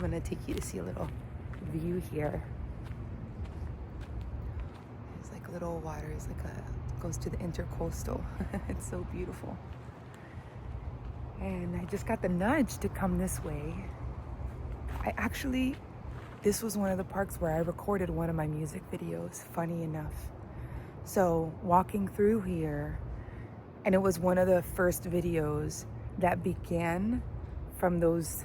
gonna take you to see a little view here. There's like little water, it's like goes to the intercoastal. It's so beautiful. And I just got the nudge to come this way. This was one of the parks where I recorded one of my music videos, funny enough. So walking through here, and it was one of the first videos that began from those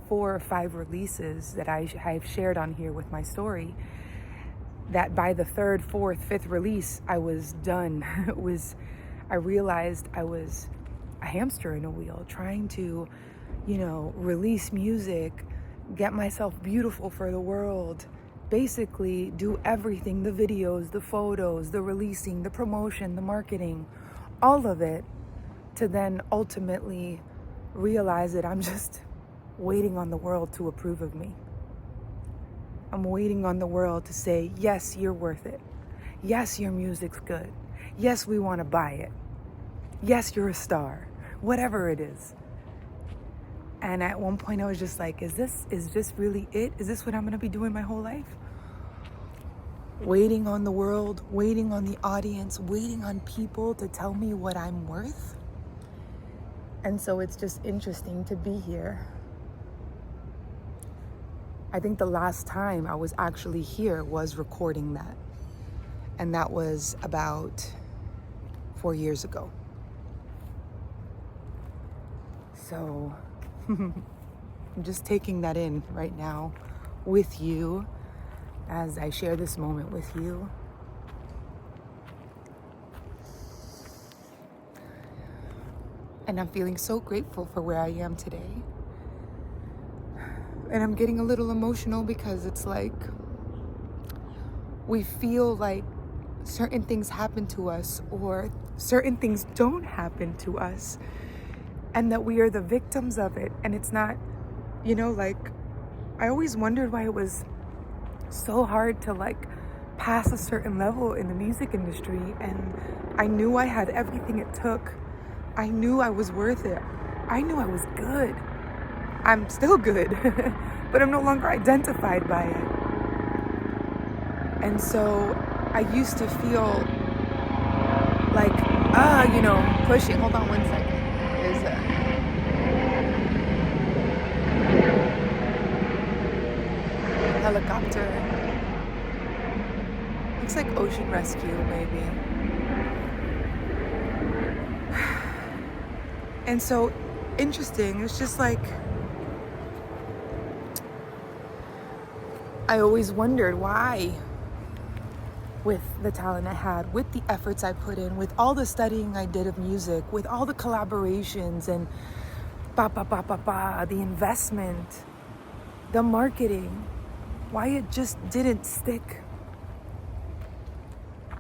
4 or 5 releases that I've shared on here with my story, that by the 3rd, 4th, 5th release, I was done. I realized I was a hamster in a wheel, trying to, release music, get myself beautiful for the world, basically do everything, the videos, the photos, the releasing, the promotion, the marketing, all of it, to then ultimately realize that I'm just waiting on the world to approve of me. I'm waiting on the world to say, yes, you're worth it. Yes, your music's good. Yes, we want to buy it. Yes, you're a star. Whatever it is. And at one point I was just like, is this really it? Is this what I'm going to be doing my whole life? Waiting on the world, waiting on the audience, waiting on people to tell me what I'm worth. And so it's just interesting to be here. I think the last time I was actually here was recording that. And that was about 4 years ago. So I'm just taking that in right now with you as I share this moment with you. And I'm feeling so grateful for where I am today. And I'm getting a little emotional because it's like we feel like certain things happen to us or certain things don't happen to us, and that we are the victims of it. And it's not, I always wondered why it was so hard to pass a certain level in the music industry. And I knew I had everything it took. I knew I was worth it. I knew I was good. I'm still good, but I'm no longer identified by it. And so I used to feel like, pushing. Hold on one second. There's a helicopter. Looks like ocean rescue, maybe. And so interesting. It's just like, I always wondered why, with the talent I had, with the efforts I put in, with all the studying I did of music, with all the collaborations and the investment, the marketing, why it just didn't stick.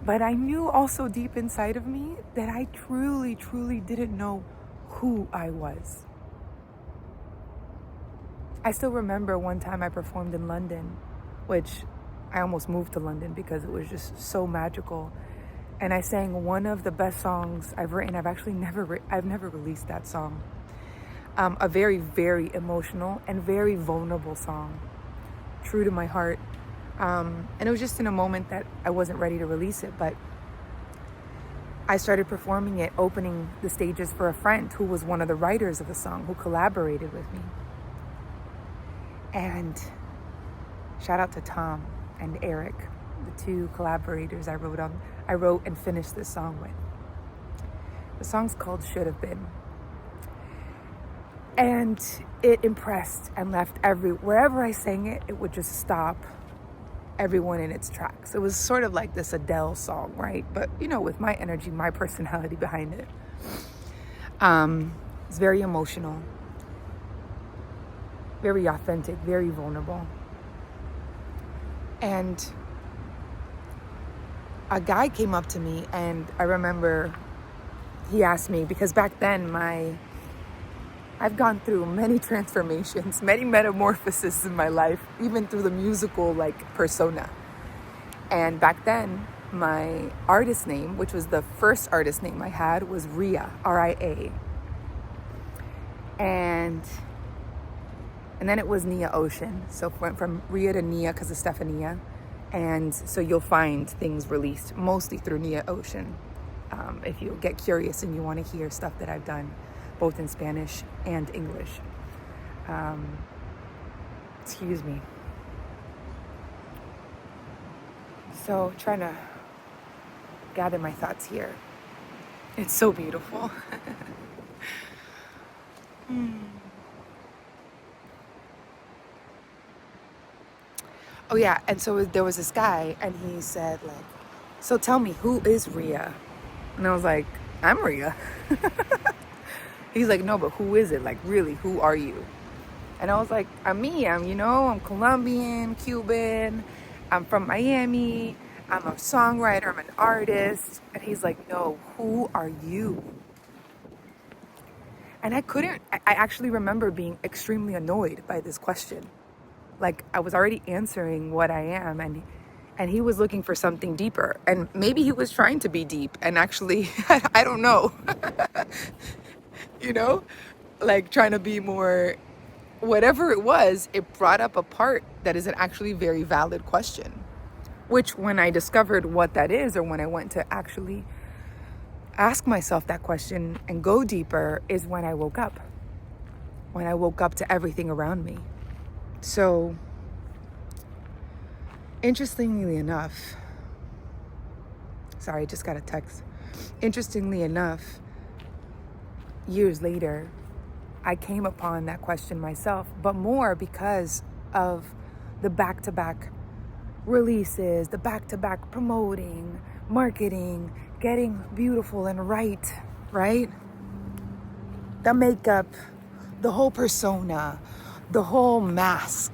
But I knew also deep inside of me that I truly, truly didn't know who I was. I still remember one time I performed in London, which I almost moved to London because it was just so magical. And I sang one of the best songs I've written. I've never released that song. A very, very emotional and very vulnerable song, true to my heart. And it was just in a moment that I wasn't ready to release it, but I started performing it, opening the stages for a friend who was one of the writers of the song, who collaborated with me. And shout out to Tom and Eric, the 2 collaborators I wrote and finished this song with. The song's called Should Have Been. And it impressed and left wherever I sang it, it would just stop everyone in its tracks. It was sort of like this Adele song, right? But, with my energy, my personality behind it. It's very emotional, very authentic, very vulnerable. And a guy came up to me, and I remember he asked me, because back then I've gone through many transformations, many metamorphoses in my life, even through the musical persona. And back then, my artist name, which was the first artist name I had, was Ria, R-I-A. And And then it was Nia Ocean. So went from Ria to Nia because of Stefania. And so you'll find things released mostly through Nia Ocean. If you get curious and you want to hear stuff that I've done, both in Spanish and English. Excuse me. So trying to gather my thoughts here. It's so beautiful. Oh yeah, and so there was this guy and he said like, so tell me, who is Ria? And I was like, I'm Ria. He's like, no, but who is it? Like, really, who are you? And I was like, I'm me. I'm Colombian, Cuban. I'm from Miami. I'm a songwriter. I'm an artist. And he's like, no, who are you? And I actually remember being extremely annoyed by this question. Like, I was already answering what I am, and he was looking for something deeper. And maybe he was trying to be deep, and actually, I don't know. Like trying to be more, whatever it was, it brought up a part that is an actually very valid question. Which, when I discovered what that is, or when I went to actually ask myself that question and go deeper, is when I woke up. When I woke up to everything around me. So, interestingly enough, sorry, I just got a text. Interestingly enough, years later, I came upon that question myself, but more because of the back-to-back releases, the back-to-back promoting, marketing, getting beautiful and right? The makeup, the whole persona, the whole mask.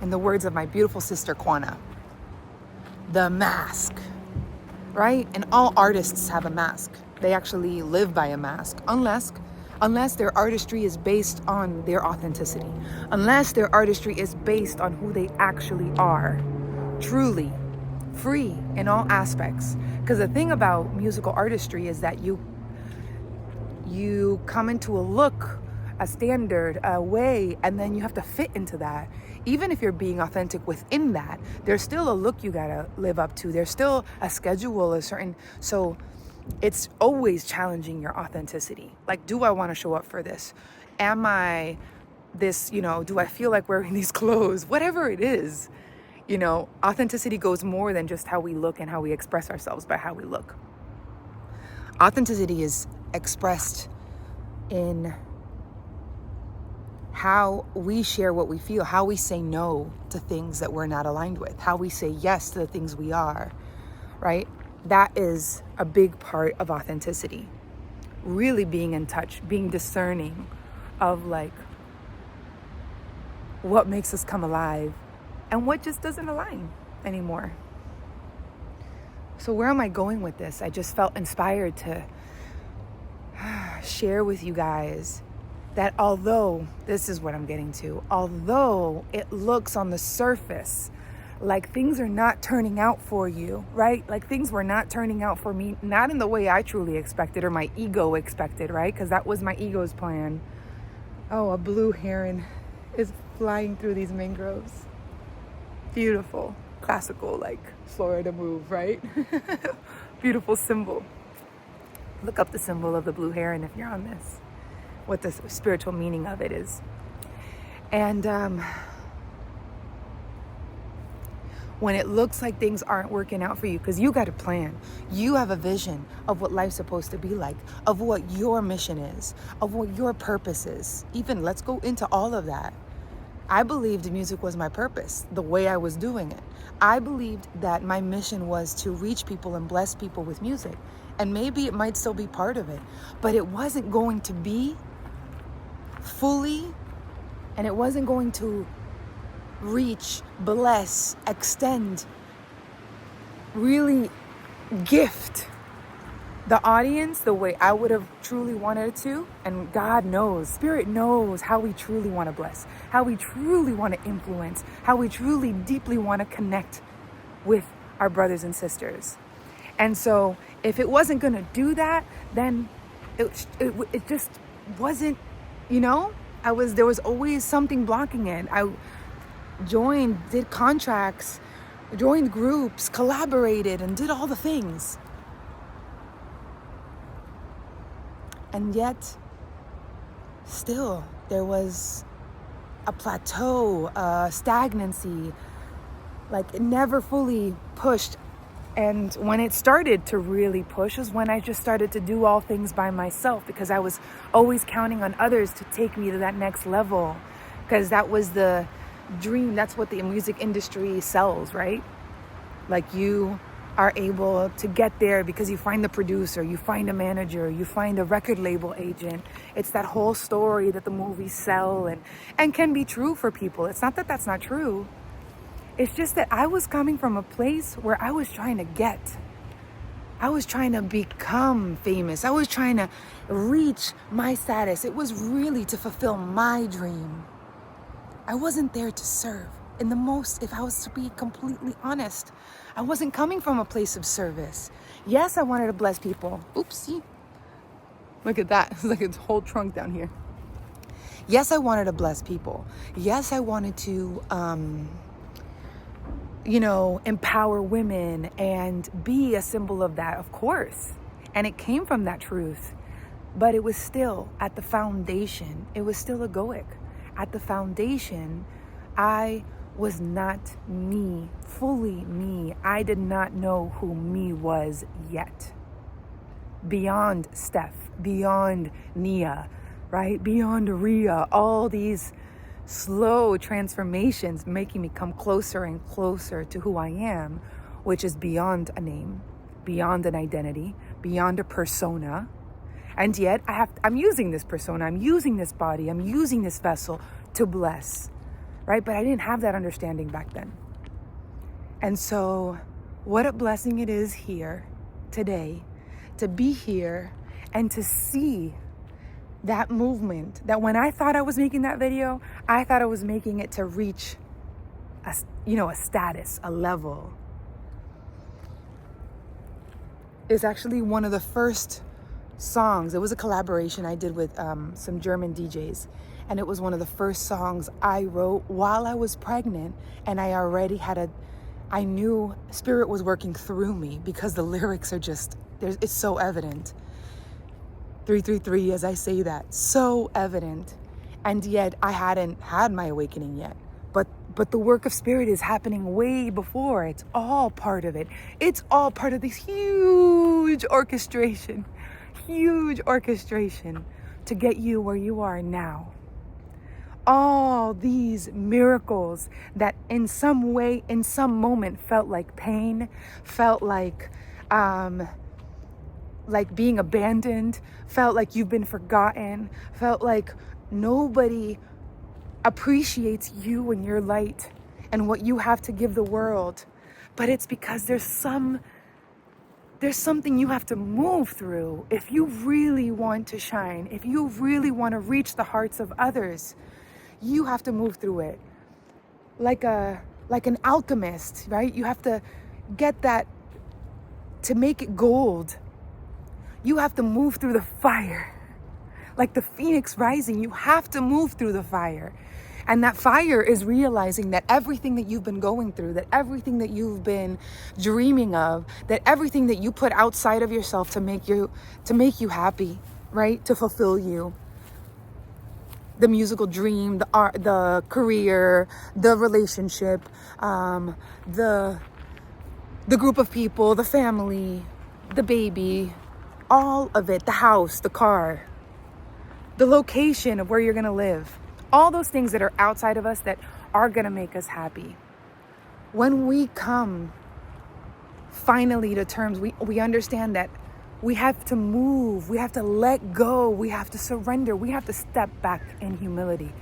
In the words of my beautiful sister, Kwana, the mask, right? And all artists have a mask. They actually live by a mask, unless their artistry is based on their authenticity, unless their artistry is based on who they actually are, truly free in all aspects. Because the thing about musical artistry is that you come into a look, a standard, a way, and then you have to fit into that. Even if you're being authentic within that, there's still a look you gotta live up to. There's still a schedule, so it's always challenging your authenticity. Like, do I want to show up for this? Am I this, do I feel like wearing these clothes? Whatever it is, authenticity goes more than just how we look and how we express ourselves by how we look. Authenticity is expressed in how we share what we feel, how we say no to things that we're not aligned with, how we say yes to the things we are, right? That is a big part of authenticity. Really being in touch, being discerning of like what makes us come alive and what just doesn't align anymore. So where am I going with this? I just felt inspired to share with you guys that although, this is what I'm getting to, although it looks on the surface like things are not turning out for you, right? Like things were not turning out for me, not in the way I truly expected or my ego expected, right? Because that was my ego's plan. Oh, a blue heron is flying through these mangroves. Beautiful, classical, like Florida move, right? Beautiful symbol. Look up the symbol of the blue heron if you're on this, what the spiritual meaning of it is. And when it looks like things aren't working out for you, because you got a plan, you have a vision of what life's supposed to be like, of what your mission is, of what your purpose is. Even let's go into all of that. I believed music was my purpose, the way I was doing it. I believed that my mission was to reach people and bless people with music. And maybe it might still be part of it, but it wasn't going to be fully, and it wasn't going to reach, bless, extend, really gift the audience the way I would have truly wanted it to. And God knows, Spirit knows how we truly want to bless, how we truly want to influence, how we truly deeply want to connect with our brothers and sisters. And so if it wasn't going to do that, then it just wasn't, There was always something blocking it. I joined, did contracts, joined groups, collaborated, and did all the things. And yet, still, there was a plateau, a stagnancy, like it never fully pushed. And when it started to really push was when I just started to do all things by myself, because I was always counting on others to take me to that next level, because that was the dream. That's what the music industry sells, right? Like you are able to get there because you find the producer, you find a manager, you find a record label agent. It's that whole story that the movies sell and can be true for people. It's not that that's not true. It's just that I was coming from a place where I was trying to become famous. I was trying to reach my status. It was really to fulfill my dream. I wasn't there to serve. If I was to be completely honest, I wasn't coming from a place of service. Yes, I wanted to bless people. Oopsie. Look at that. It's like a whole trunk down here. Yes, I wanted to bless people. Yes, I wanted to, empower women and be a symbol of that, of course. And it came from that truth. But it was still at the foundation. It was still egoic. At the foundation, I was not me, fully me. I did not know who me was yet. Beyond Steph, beyond Nia, right? Beyond Rhea, all these slow transformations making me come closer and closer to who I am, which is beyond a name, beyond an identity, beyond a persona. And yet I'm using this persona, I'm using this body, I'm using this vessel to bless, right? But I didn't have that understanding back then. And so what a blessing it is here today to be here and to see that movement, that when I thought I was making that video, I thought I was making it to reach a status, a level. It's actually one of the first songs. It was a collaboration I did with some German DJs. And it was one of the first songs I wrote while I was pregnant. And I already I knew Spirit was working through me because the lyrics are it's so evident. 333, as I say that, so evident. And yet I hadn't had my awakening yet. But the work of Spirit is happening way before. It's all part of it. It's all part of this huge orchestration to get you where you are now. All these miracles that in some way, in some moment felt like pain, felt like being abandoned, felt like you've been forgotten, felt like nobody appreciates you and your light and what you have to give the world. But it's because there's something you have to move through if you really want to shine, if you really want to reach the hearts of others. You have to move through it like an alchemist, right? You have to get that to make it gold. You have to move through the fire. Like the phoenix rising, you have to move through the fire. And that fire is realizing that everything that you've been going through, that everything that you've been dreaming of, that everything that you put outside of yourself to make you happy, right? To fulfill you. The musical dream, the art, the career, the relationship, the group of people, the family, the baby, all of it, the house, the car, the location of where you're going to live, all those things that are outside of us that are going to make us happy. When we come finally to terms, we understand that we have to move, we have to let go, we have to surrender, we have to step back in humility.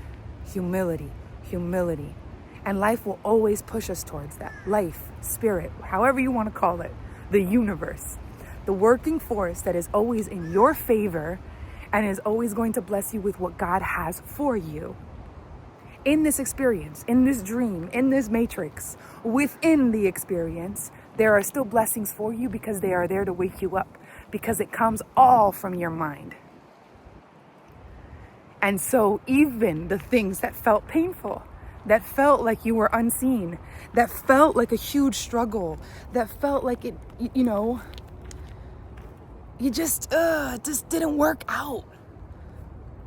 And life will always push us towards that. Life, spirit, however you want to call it, the universe, the working force that is always in your favor and is always going to bless you with what God has for you. In this experience, in this dream, in this matrix, within the experience, there are still blessings for you because they are there to wake you up, because it comes all from your mind. And so even the things that felt painful, that felt like you were unseen, that felt like a huge struggle, that felt like it, you just didn't work out.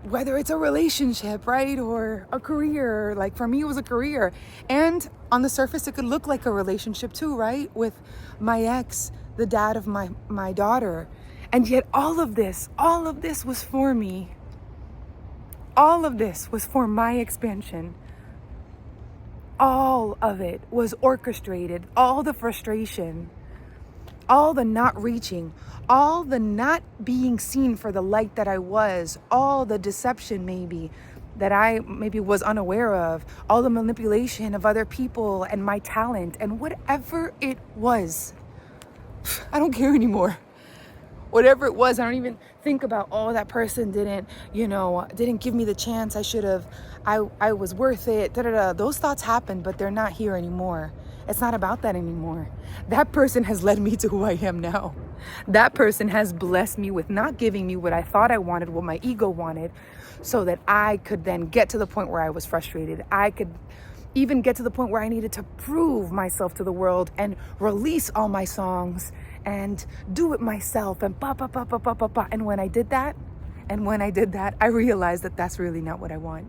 Whether it's a relationship, right? Or a career. Like for me, it was a career. And on the surface, it could look like a relationship too, right? With my ex, the dad of my daughter. And yet all of this was for me. All of this was for my expansion. All of it was orchestrated. All the frustration, all the not reaching, all the not being seen for the light that I was, all the deception maybe that I maybe was unaware of, all the manipulation of other people and my talent and whatever it was. I don't care anymore. Whatever it was, I don't even think about, oh, that person didn't give me the chance I should have. I was worth it. Those thoughts happened, but they're not here anymore. It's not about that anymore. That person has led me to who I am now. That person has blessed me with not giving me what I thought I wanted, what my ego wanted, so that I could then get to the point where I was frustrated. I could even get to the point where I needed to prove myself to the world and release all my songs and do it myself and ba. And when I did that, I realized that that's really not what I want.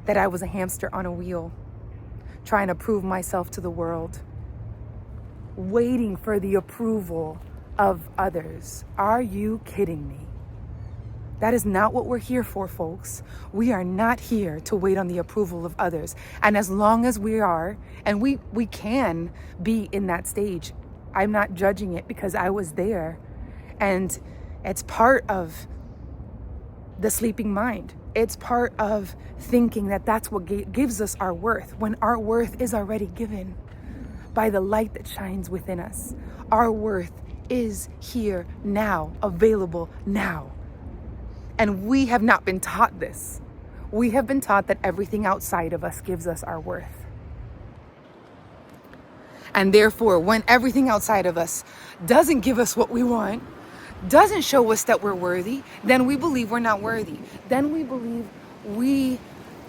That I was a hamster on a wheel, trying to prove myself to the world, waiting for the approval of others. Are you kidding me? That is not what we're here for, folks. We are not here to wait on the approval of others. And as long as we are, and we can be in that stage, I'm not judging it because I was there. And it's part of the sleeping mind. It's part of thinking that that's what gives us our worth, when our worth is already given by the light that shines within us. Our worth is here now, available now. And we have not been taught this. We have been taught that everything outside of us gives us our worth. And therefore, when everything outside of us doesn't give us what we want, doesn't show us that we're worthy, then we believe we're not worthy. Then we believe we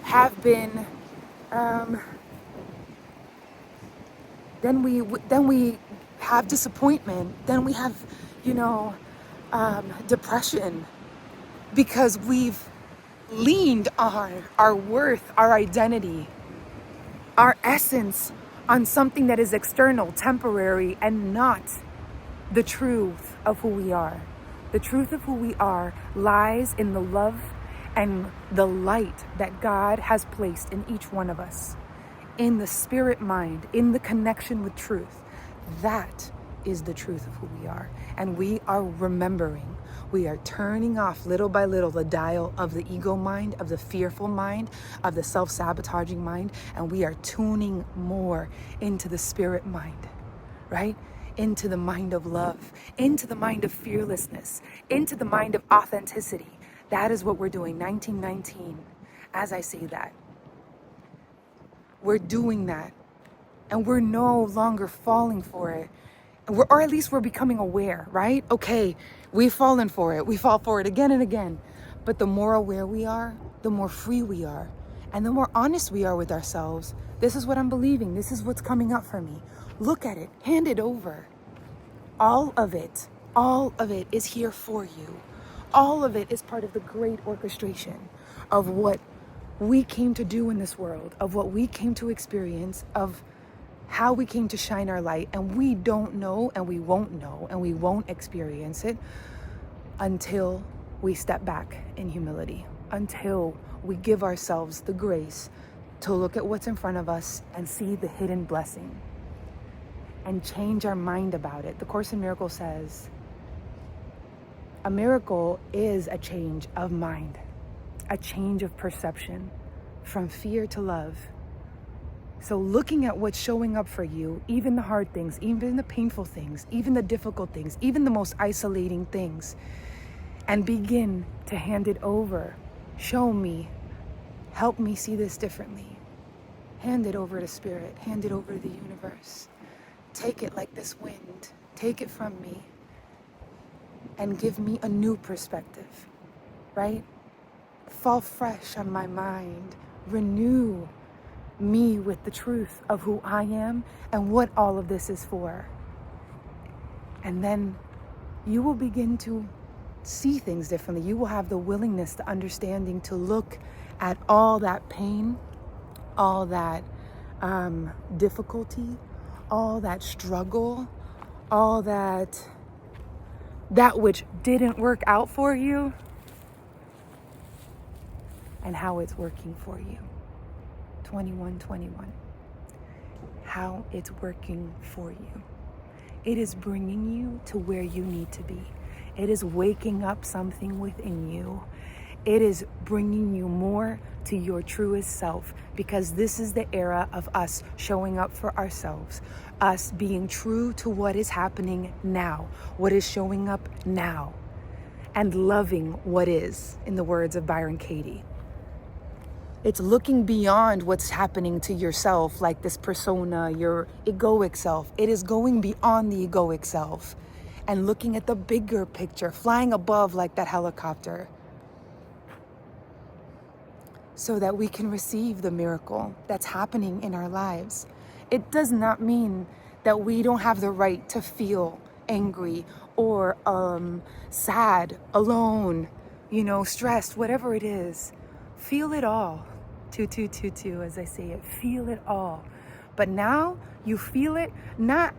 have been, then we have disappointment. Then we have, depression, because we've leaned on our worth, our identity, our essence on something that is external, temporary, and not the truth of who we are. The truth of who we are lies in the love and the light that God has placed in each one of us, in the spirit mind, in the connection with truth. That is the truth of who we are. And we are remembering. We are turning off little by little the dial of the ego mind, of the fearful mind, of the self-sabotaging mind, and we are tuning more into the spirit mind, right? Into the mind of love, into the mind of fearlessness, into the mind of authenticity. That is what we're doing, 1919, as I say that. We're doing that, and we're no longer falling for it. Or at least we're becoming aware, right? Okay, we've fallen for it. We fall for it again and again. But the more aware we are, the more free we are. And the more honest we are with ourselves. This is what I'm believing. This is what's coming up for me. Look at it. Hand it over. All of it is here for you. All of it is part of the great orchestration of what we came to do in this world, of what we came to experience, of how we came to shine our light. And we don't know, and we won't experience it until we step back in humility, until we give ourselves the grace to look at what's in front of us and see the hidden blessing and change our mind about it. The Course in Miracles says a miracle is a change of mind, a change of perception from fear to love. So looking at what's showing up for you, even the hard things, even the painful things, even the difficult things, even the most isolating things, and begin to hand it over. Show me, help me see this differently. Hand it over to spirit, hand it over to the universe. Take it like this wind, take it from me, and give me a new perspective, right? fall fresh on my mind, renew me with the truth of who I am and what all of this is for. And then you will begin to see things differently. You will have the willingness, the understanding to look at all that pain, all that difficulty, all that struggle, all that which didn't work out for you, and how it's working for you. 2121. How it's working for you. It is bringing you to where you need to be. It is waking up something within you. It is bringing you more to your truest self, because this is the era of us showing up for ourselves, us being true to what is happening now, what is showing up now, and loving what is, in the words of Byron Katie. It's looking beyond what's happening to yourself, like this persona, your egoic self. It is going beyond the egoic self and looking at the bigger picture, flying above like that helicopter, so that we can receive the miracle that's happening in our lives. It does not mean that we don't have the right to feel angry or sad, alone, stressed, whatever it is. Feel it all. 2222, as I say it. Feel it all. But now you feel it not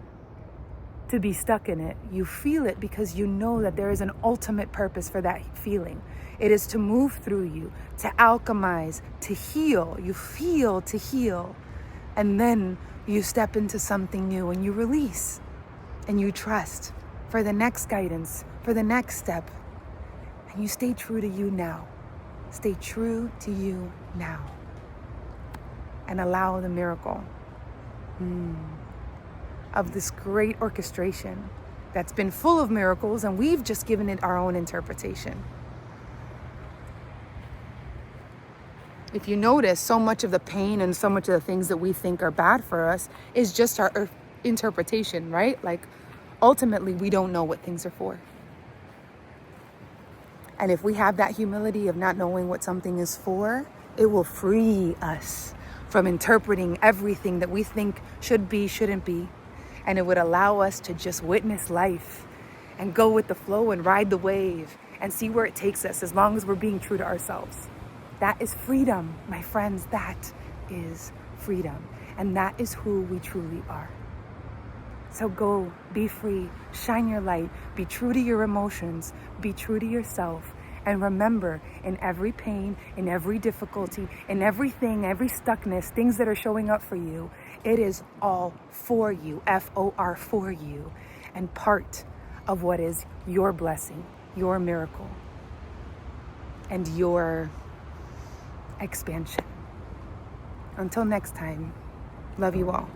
to be stuck in it. You feel it because you know that there is an ultimate purpose for that feeling. It is to move through you, to alchemize, to heal. You feel to heal. And then you step into something new and you release and you trust for the next guidance, for the next step. And you stay true to you now. Stay true to you now. And allow the miracle of this great orchestration that's been full of miracles, and we've just given it our own interpretation. If you notice, so much of the pain and so much of the things that we think are bad for us is just our interpretation, right? Like, ultimately, we don't know what things are for. And if we have that humility of not knowing what something is for, it will free us from interpreting everything that we think should be, shouldn't be. And it would allow us to just witness life and go with the flow and ride the wave and see where it takes us, as long as we're being true to ourselves. That is freedom, my friends. That is freedom. And that is who we truly are. So go, be free, shine your light, be true to your emotions, be true to yourself. And remember, in every pain, in every difficulty, in everything, every stuckness, things that are showing up for you, it is all for you, FOR, for you, and part of what is your blessing, your miracle, and your expansion. Until next time, love you all.